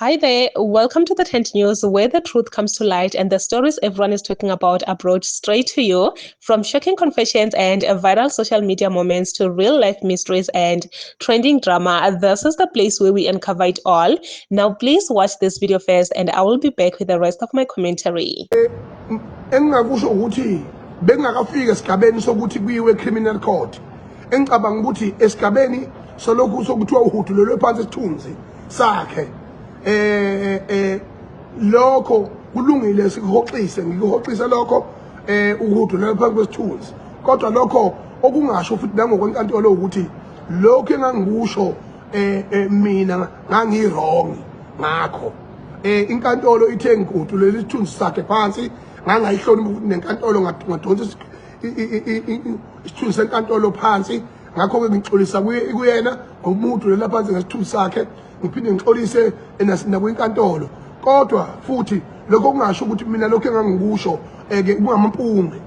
Hi there, welcome to the Tent News, where the truth comes to light and the stories everyone is talking about are brought straight to you. From shocking confessions and viral social media moments to real life mysteries and trending drama, this is the place where we uncover it all. Now, please watch this video first, and I will be back with the rest of my commentary. Engingakusho ukuthi bekungakafika esigabeni sokuthi kuyiwe criminal court. Engicabanga ukuthi esigabeni solokhu sokuthiwa uhudulelwe phansi isithunzi sakhe. Lokho kulungile sikuhoxise ngikuhoxise lokho uhudulelwe phansi kwesithunzi. Kodwa lokho okungasho futhi nangokwenkantolo ukuthi lokho engangikusho mina ngangirong ngakho. Inkantolo ithe ngihudulele isithunzi sakhe phansi. Ngangayihloni ukuthi nenkantolo ngadonsa isithunzi senkantolo phansi ngakho ke ngixolisa kuyena ngomuntu lela phansi ngesithunzi sakhe ngiphinde ngixolise nakwinkantolo kodwa futhi lokho kungasho ukuthi mina lokho engangikusho ke kungamampunge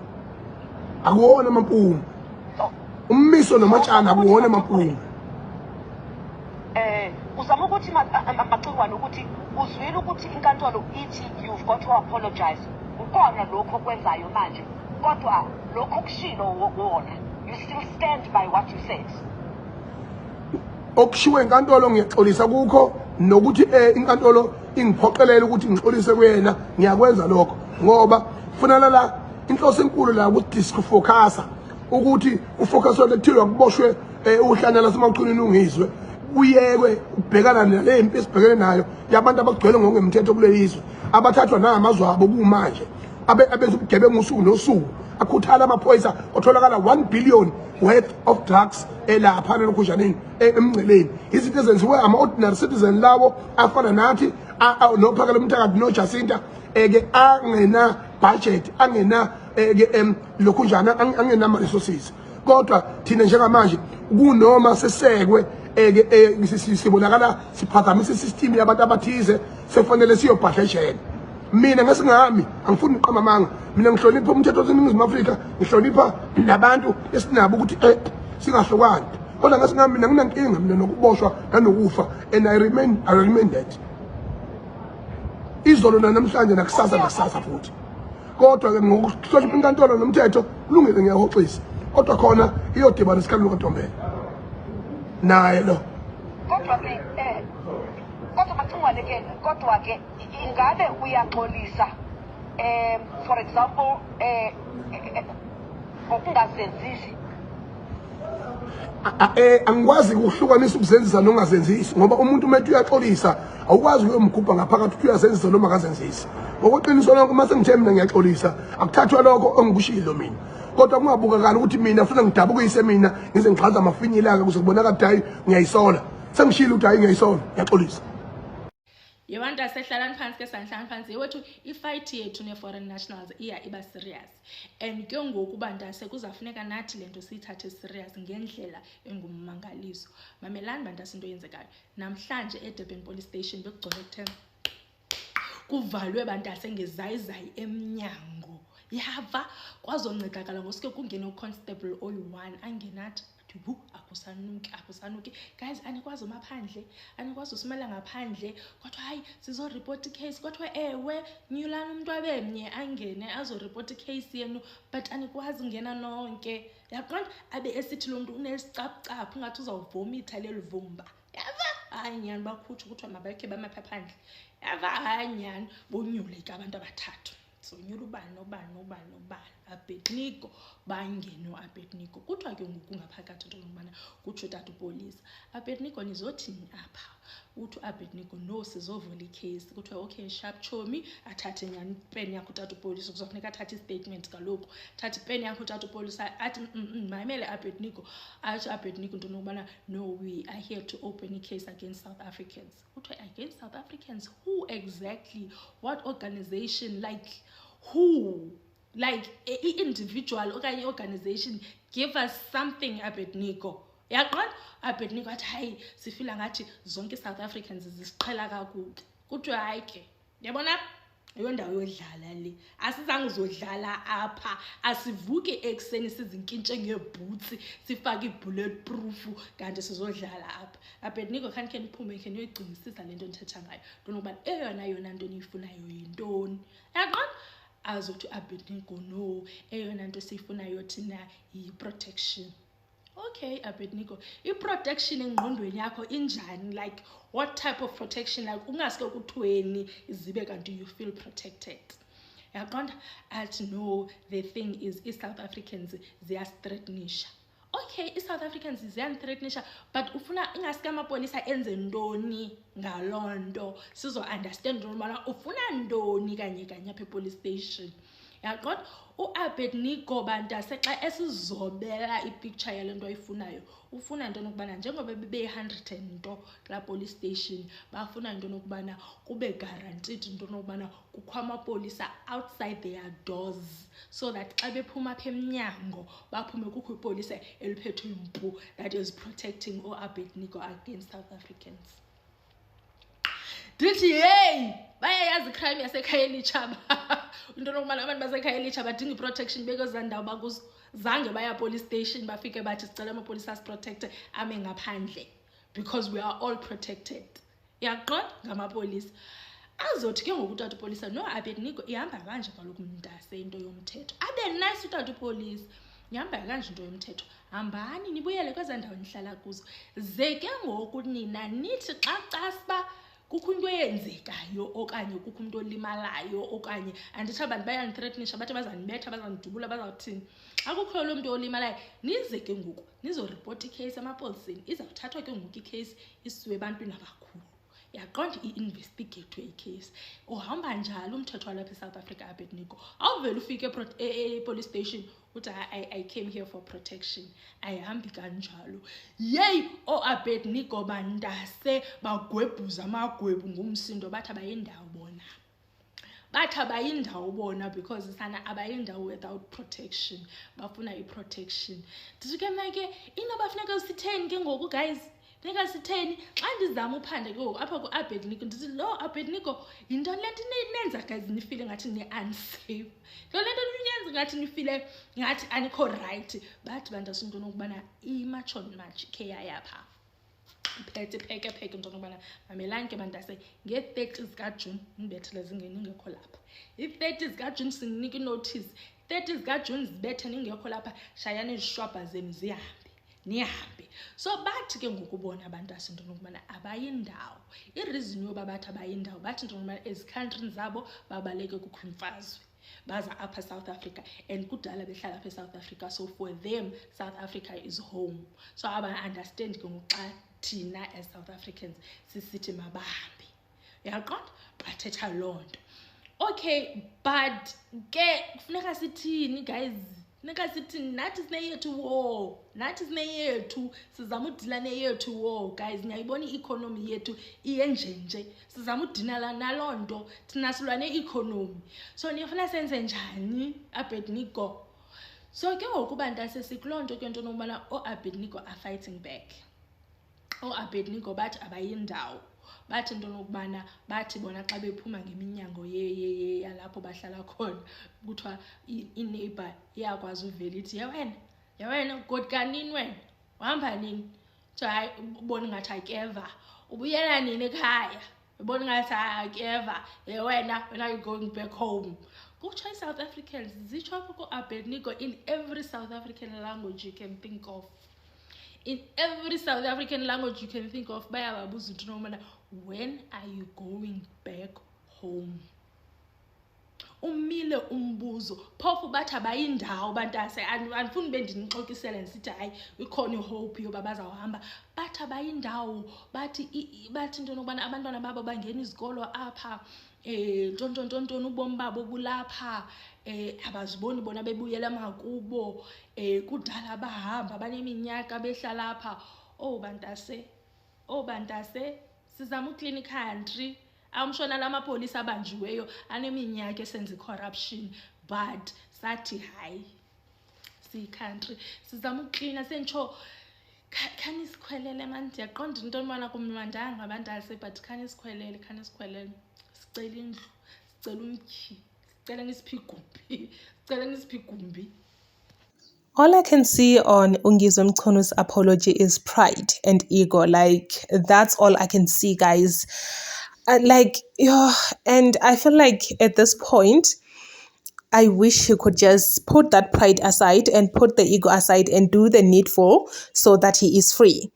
akuwona amampunge ummiso nomatshana akuwona amampunge uzama ukuthi macikwane ukuthi uzwile ukuthi inkantolo ithi you've got to apologize ukona lokho kwenzayo manje kodwa lokho kushilo wona you still stand by what you said okushiwe inkantolo ngiyaxolisa kukho nokuthi inkantolo ingiphoqelele ukuthi ngixolise kuyena ngiyakwenza lokho ngoba kufanele la inhloso enkulu la ukuthi disfocus ukuthi ufocuswe lekuthiwa kuboshwe uhlanela semaqhunini ungizwe uyekwe ubhekana nalempi esibhekene nayo yabantu abagcwele ngokungemthetho kulelizwe abathathwa namazwe abo kumanje abenza ubugebengu usuku nosuku akhuthala amaphoyisa otholakala 1 billion worth of drugs lapha elokujaneni emngceleni izinto ezenziwe ama-ordinary citizen lawo afana nathi nophakela umthakathi noJacinta ke angena budget angena lokunjana angena resources kodwa thina njengamanje kunoma sesekwe sibonakala siphazamisa isystem yabantu abathize sefanele siyobhadleshela mina ngesingami angifuni uqamamanga mina ngihlonipha umthetho weNingizimu Afrika ngihlonipha nabantu esinabo ukuthi singahlukani kodwa ngesingami mina nginankinga mina nokuboshwa nanokufa and I remain that izolo namhlanje nakusasa futhi kodwa ke ngokuhlonipha inkantolo nomthetho kulungile ngiyahoxisa kodwa khona iyodibana isikhalu kaNtombela naye lo kodwa ke kodwa macikwane ke kodwa ke ingabe uyaxolisa for example ngokungazenzisi angikwazi ukuhlukanisa ukuzenzisa nongazenzisi ngoba umuntu umethu uyaxolisa awukwazi ukuyomgubha ngaphakathi ukuthi uyazenzisa noma akazenzisi ngokuqiniso lonke uma sengithe mina ngiyaxolisa akuthathwa lokho engikushilo mina kodwa kungabukakani ukuthi mina futhi ngidabukise mina ngize ngixhaza amafinyilaka ukuze kubonakala ukuthi hayi ngiyayisola sengishilo ukuthi hayi ngiyayisola ngiyaxolisa Yebantu asehlalani phansi ke sanhlanu phansi yewethu ifight yethu ne-foreign nationals iba serious and ke ngoku bandase kuzafuneka nathi lento siyithathe serious ngendlela engummangaliso mamelani bandase into yenzekayo namhlanje eDurban police station bekugcwele kuthe kuvalwe bandase ngezayizayi emnyango yava kwazoncedakala ngosike kungene uconstable oyi-1 angenathi akusanuki guys anikwazi umaphandle anikwazi usimela ngaphandle kodwa hayi sizoreport case kodwa ewe nyulana umuntu abemnye angene azoreport case yenu but anikwazi ngena nonke yaqonda abe esithi lo muntu unesicapcaphu ngathi uzawuvomitha lelivumba yava hayi nyani bakhutsha ukuthi mabakhe bamaphandle yava hayi nyani bonyule ke abantu abathathu so nyula ubani Abednego bangene Abednego kuthiwa ke ngoku ngaphakathi into lokubana kutsho tata upolisa Abednego nizothini apha uthi Abednego no sizovula icase kuthiwa okay sharp chomi athathe nyani pen yakho tata upolisa kuzofuneka athathe istatement kaloku thatha pen yakho tata upolisa athi mayimele Abednego athi Abednego into lokubana no we are here to open a case against South Africans kuthiwa against South Africans who exactly what organization like who like individual okanye organization give us something Abednego yaqonda Abednego athi hayi sifila ngathi zonke South Africans zisiqhela kakubi kuthiwa hayi ke yabona ayondawo yodlala le asizange uzodlala apha asivuke ekseni sizinkintshe ngeboots sifake ibulletproof kanti sizodlala apha Abednego can niphume can uyigcinisisa lento nithetha ngayo ntonokuba eyona nto niyifunayo yintoni yaqona azothi Abednego no eyona nto siyifunayo thina yi-protection. Okay, Abednego, i-protection engqondweni yakho injani? Like, what type of protection? Like, ungaske kuthiweni izibe kanti you feel protected. Yaqonda athi no, the thing is i-South Africans ziyasithreatenisha. Okay, i-South Africans ziyasithreatenisha, but ufuna ingaske amapolisa enze ntoni ngaloo nto sizo-understand noma ufuna ntoni kanye apha e-police station. Yaqonda uAbednego bantase xa esizobela ipicture yale nto ayifunayo ufuna into nokubana njengoba bebe-100 nto kula police station bafuna into nokubana kube guaranteed into nokubana kukho amapolisa outside their doors so that xa bephuma apha emnyango baphume kukho ipolisa eliphethwe impu that is protecting uAbednego against South Africans. Dithi hey bayayazi crime yaseKhayelitsha into nokubana abantu baseKhayelitsha badinga i-protection bekozandawo bakuzo zange baya police station bafike bathi sicela amapolisa asiprotecte ame ngaphandle because we are all protected. Yaqonda ngamapolisa azothi ke ngoku utata upolisa no Abednego ihamba kanje kaloku mntase into yomthetho abe nice utata upolisa ihamba kanje into yomthetho hambani nibuyele kwezandawo nihlala kuzo ze ke ngoku nina nithi xa casiba kukho into eyenzekayo okanye kukho umuntu olimalayo okanye andithi abantu bayanithreatenisha bathi bazanibetha bazanidubula bazawuthini akukho lo muntu olimalayo nize ke ngoku nizoreport icase amapoliseni izawuthathwa ke ngoku icase isiwe ebantwini abakhulu yaqonda i-investigate icase uhamba njalo umthetho walapha eSouth Africa Abednego awuvele ufike police station uthi I came here for protection ayihambi kanjalo yey Abednego bandase bagwebhuza amagwebu ngumsindo bathi abayindawo bona because sana abayindawo without protection bafuna i-protection ndithi ke make into bafuneka usitheni ke ngoku guys nika sitheni xa ndizama uphanda ke ngoku apha ku-Abednego ndithi lo Abednego yintoni le nto nenza guys nifile ngathi ni-unsafe lo le nto niyenza ngathi nifile ngathi anikho right bathi bandase into nokubana imatshon match ke yayapha iphethe pheke into nokubana mamelani ke bandase nge-30 zikaJune nibethele zingekho lapha i-30 zikaJune sinika inotice 30 zikaJune zibethe ningekho lapha shayani izishwabha zenu nihambe so bathi ke ngokubona abantu asinto nokubana abayindawo ireason yoba bathi abayindawo bathi into nokubana ezicountry zabo babaleke kukho imfazwe baza apha South Africa and kudala behlala apha South Africa so for them South Africa is home so aba understand ke ngoxa thina as South Africans sisithi mabahambe yaqonda bathetha lonto okay but ke kufuneka sithini guys nika sithi nathi sineyethu sizama udila neyethu war guys ngiyayibona i-economy yethu iyenjenje sizama udinala nalonto thina silwa ne-economy so nifuna senze njani Abednego so ke ngoku bantase sikulonto ke nto nokubana Abednego are fighting back Abednego bathi abayindawo bathi into nokubana bathi bona xa bephuma ngeminyango yalapho bahlala khona kuthiwa i-neighbor iyakwazi uvela ithi yawena godkanini wena uhamba nini so hayi ubona ngathi akeva ubuyela nini ekhaya ubona ngathi akeva wena you going back home kutsho i-South Africans zitsho apho ku-Abednego in every South African language you can think of. In every South African language you can think of, bayababuza into nokubana when are you going back home? Umile umbuzo phofu bathi abayindawo bantase andifuni bendinixokisele ndisithi hayi ikhona ihope yoba bazawuhamba bathi abayindawo bathi into nokubana abantwana babo bangena izikolo apha ntontontoni ubomi babo bulapha abaziboni bona bebuyela makubo kudala bahamba baneminyaka behlala apha bantase sizama uclean country amshona lamapolisa abanjiweyo aneminyaka esenza corruption but sathi hayi country sizama uclean sentsho khani isikhwelele manje ndiyaqonda into obana kumnandanga abantase but khani isikhwelele sicela indlu Sicela umtyhi, sicela ngisiphi igumbi, sicela ngisiphi igumbi. All I can see on Ungizwe Mchonu's apology is pride and ego. Like, that's all I can see, guys. And I feel like at this point, I wish he could just put that pride aside and put the ego aside and do the needful so that he is free.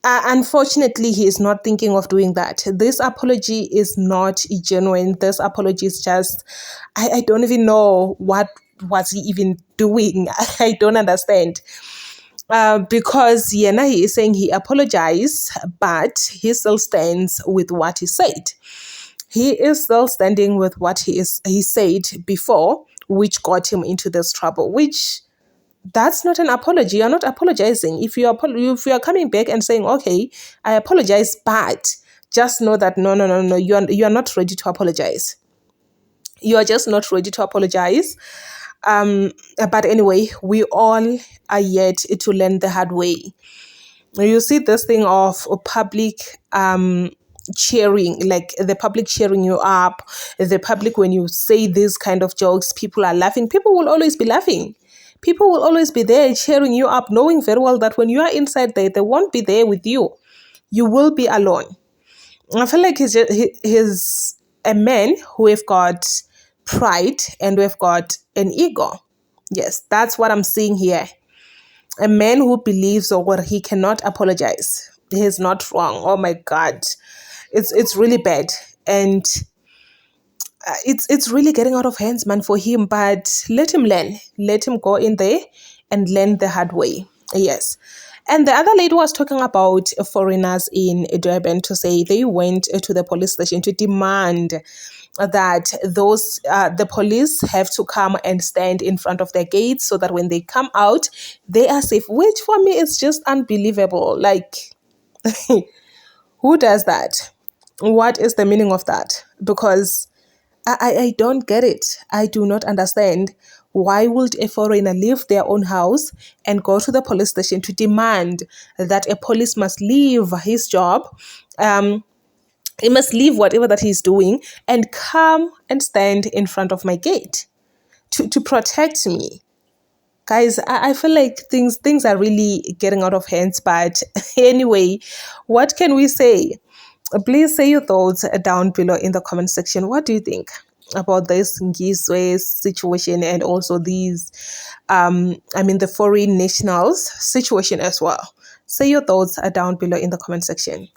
Unfortunately, he is not thinking of doing that. This apology is not genuine. This apology is just, I don't even know what was he even doing. I don't understand. Because Yena, he is saying he apologized, but he still stands with what he said. He is still standing with what he said before, which got him into this trouble, which that's not an apology. You're not apologizing. If you are coming back and saying, okay, I apologize, but just know that no, you are not ready to apologize. You are just not ready to apologize. But anyway, we all are yet to learn the hard way. You see this thing of public cheering, like the public cheering you up, the public, when you say these kind of jokes, people are laughing. People will always be laughing. People will always be there cheering you up, knowing very well that when you are inside there, they won't be there with you. You will be alone. I feel like he's a man who have got pride and we've got an ego. Yes, that's what I'm seeing here. A man who believes or he cannot apologize. He's not wrong. Oh my God. It's really bad. And it's really getting out of hands, man, for him. But let him learn. Let him go in there and learn the hard way. Yes. And the other lady was talking about foreigners in Durban, to say they went to the police station to demand that the police have to come and stand in front of their gates so that when they come out, they are safe, which for me is just unbelievable. Like, who does that? What is the meaning of that? Because I don't get it. I do not understand. Why would a foreigner leave their own house and go to the police station to demand that a police must leave his job? He must leave whatever that he's doing and come and stand in front of my gate to protect me. Guys, I feel like things are really getting out of hands. But anyway, what can we say? Please say your thoughts down below in the comment section. What do you think about this Ngizwe situation and also these, the foreign nationals situation as well? Say your thoughts down below in the comment section.